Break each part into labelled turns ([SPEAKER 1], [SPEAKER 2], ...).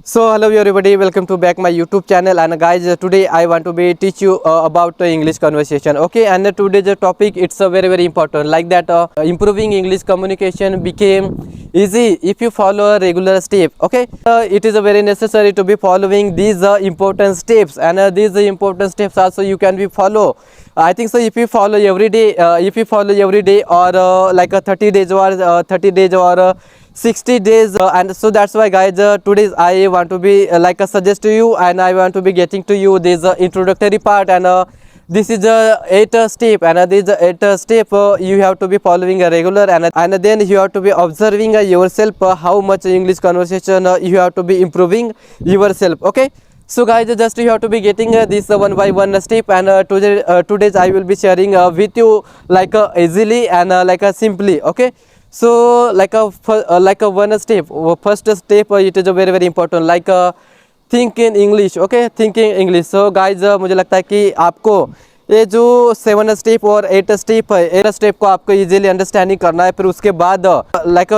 [SPEAKER 1] So hello everybody, welcome to back my YouTube channel. And guys, today I want to be teach you about English conversation. Okay, and today's topic it's very important. Like that, improving English communication became easy if you follow a regular step. Okay, it is very necessary to be following these important steps, and these important steps also you can be follow. I think so. If you follow every day, or like a 30 days or 30 days or 60 days, and so that's why guys, today I want to be suggest to you, and I want to be getting to you this introductory part, and this is a 8 step, and this 8 step you have to be following a regular, and then you have to be observing yourself how much English conversation you have to be improving yourself. Okay, so guys, just you have to be getting this one by one step, and today's I will be sharing with you easily and simply. Okay, so one step, first step, it is a very important, think in English. Okay, thinking English. So guys, मुझे लगता है कि आपको ये जो 7 step और 8 step है, 8 step को आपको इजीली अंडरस्टैंडिंग करना है। फिर उसके बाद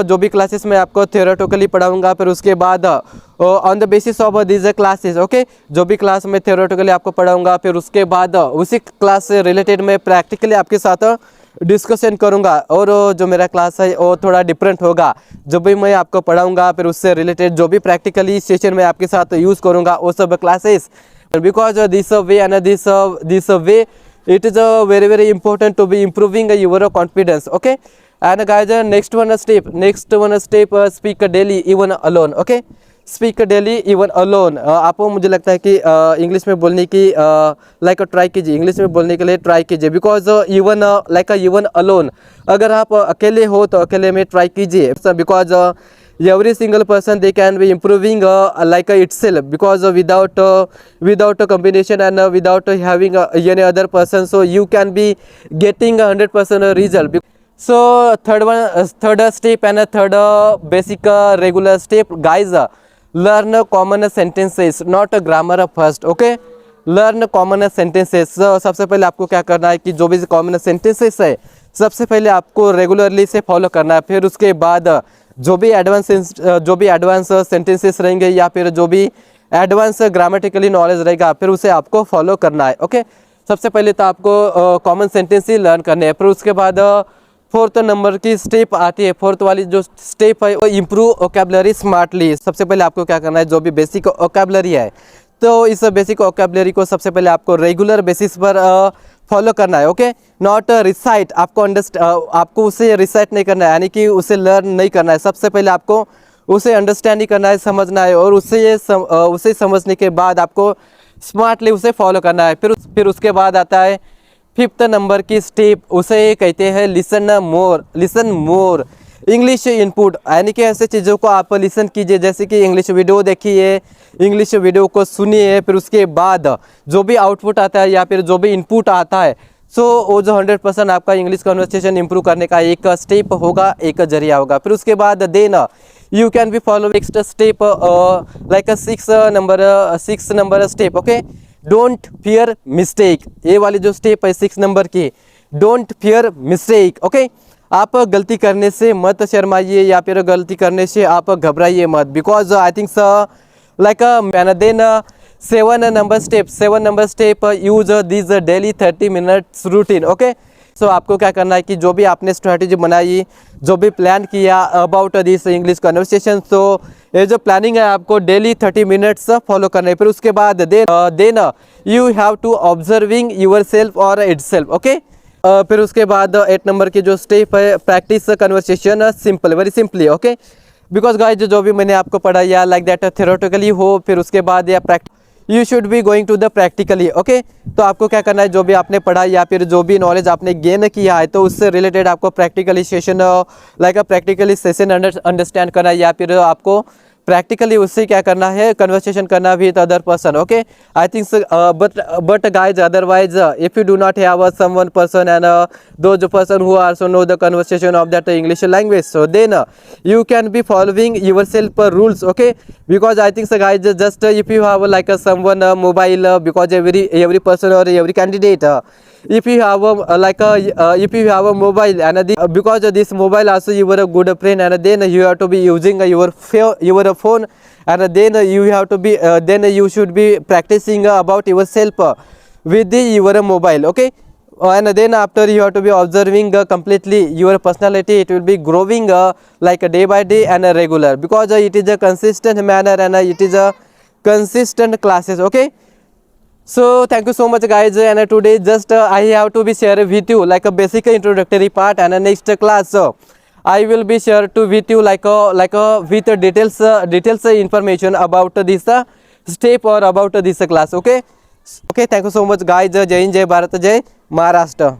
[SPEAKER 1] जो भी क्लासेस मैं आपको थियोरेटिकली पढ़ाऊंगा, फिर उसके बाद on the basis of this classes. Okay, जो भी क्लास मैं थियोरेटिकली आपको पढ़ाऊंगा, फिर उसके बाद उसी क्लास से रिलेटेड मैं प्रैक्टिकली आपके साथ डिस्कशन करूंगा, और जो मेरा क्लास है वो थोड़ा डिफरेंट होगा। जो भी मैं आपको पढ़ाऊंगा, फिर उससे रिलेटेड जो भी प्रैक्टिकली सेशन मैं आपके साथ यूज़ करूंगा, वो सब classes, because this way and this way it is very important to be improving your confidence. Okay, and guys, next one step, speak daily even alone. Okay, speak daily even alone. आप मुझे लगता है कि English में बोलने की try कीजिए, English में बोलने के लिए ट्राई कीजिए, बिकॉज इवन इवन अलोन, अगर आप अकेले हो तो अकेले में ट्राई कीजिए, because every single person they can be improving itself, because without a combination and without having any other person, so you can be getting 100% result. So third step and third basic regular step, guys, learn common sentences, not grammar first. Okay, learn common sentences. सबसे पहले आपको क्या करना है कि जो भी common sentences है, सबसे पहले आपको रेगुलरली से फॉलो करना है। फिर उसके बाद जो भी एडवांस सेंटेंसेस रहेंगे, या फिर जो भी एडवांस ग्रामेटिकली नॉलेज रहेगा, फिर उसे आपको फॉलो करना है। ओके, सबसे पहले तो आपको कॉमन सेंटेंस ही लर्न करने हैं। फिर उसके बाद फोर्थ नंबर की स्टेप आती है, फोर्थ वाली जो स्टेप है वो इम्प्रूव वोकैबुलरी स्मार्टली। सबसे पहले आपको क्या करना है, जो भी बेसिक वोकैबुलरी है, तो इस बेसिक वोकैबुलरी को सबसे पहले आपको रेगुलर बेसिस पर फॉलो करना है। ओके, नॉट रिसाइट, आपको उसे रिसाइट नहीं करना है, यानी कि उसे लर्न नहीं करना है। सबसे पहले आपको उसे अंडरस्टैंड करना है, समझना है, और उसे समझने के बाद आपको स्मार्टली उसे फॉलो करना है। फिर उसके बाद आता है फिफ्थ नंबर की स्टेप, उसे कहते हैं लिसन मोर इंग्लिश इनपुट, यानी कि ऐसे चीज़ों को आप लिसन कीजिए, जैसे कि इंग्लिश वीडियो देखिए, इंग्लिश वीडियो को सुनिए। फिर उसके बाद जो भी आउटपुट आता है या फिर जो भी इनपुट आता है, सो वो जो 100% आपका इंग्लिश कन्वर्सेशन इंप्रूव करने का एक स्टेप होगा, एक जरिया होगा। फिर उसके बाद then you can be follow next step, like 6 number step. Okay, don't fear mistake, ये वाली जो स्टेप है 6 नंबर की, डोंट फियर मिस्टेक। ओके, आप गलती करने से मत शर्माइए, या फिर गलती करने से आप घबराइए मत, because I think then 7 number step, use this daily 30 minutes routine. Okay, so आपको क्या करना है कि जो भी आपने स्ट्रैटेजी बनाई, जो भी प्लान किया अबाउट दिस इंग्लिश कन्वर्सेशन, तो ये जो प्लानिंग है आपको डेली 30 मिनट्स फॉलो करना है। फिर उसके बाद then you have to observing yourself और इट सेल्फ। ओके, फिर उसके बाद 8 नंबर की जो स्टेप है, practice conversation simple, very simply. Okay, because guys जो भी मैंने आपको पढ़ाया लाइक दैट थियोरेटिकली हो, फिर उसके बाद या you should be going to the practically. Okay, तो आपको क्या करना है, जो भी आपने पढ़ा या फिर जो भी नॉलेज आपने गेन किया है, तो उससे रिलेटेड आपको practically session practically session understand करना है, या फिर आपको प्रैक्टिकली उससे क्या करना है, कन्वर्सेशन करना with other person. Okay, I think but guys otherwise if you do not have some one person and those person who also know the conversation of that English language, so then you can be following yourself rules. Okay, because I think so guys, just if you have someone mobile, because every person or every candidate, if you have if you have a mobile, and because this mobile also you are a good friend, and then you have to be using your phone, and then you have to be then you should be practicing about yourself with your mobile. Okay, and then after you have to be observing completely your personality. It will be growing like day by day and regular, because it is a consistent manner and it is a consistent classes. Okay, so thank you so much guys, and today just I have to be share with you like a basic introductory part, and next class I will be share to with you like a with details information about this step or about this class. Okay, okay, thank you so much guys. Jai Hind, Jai Bharat, Jai Maharashtra.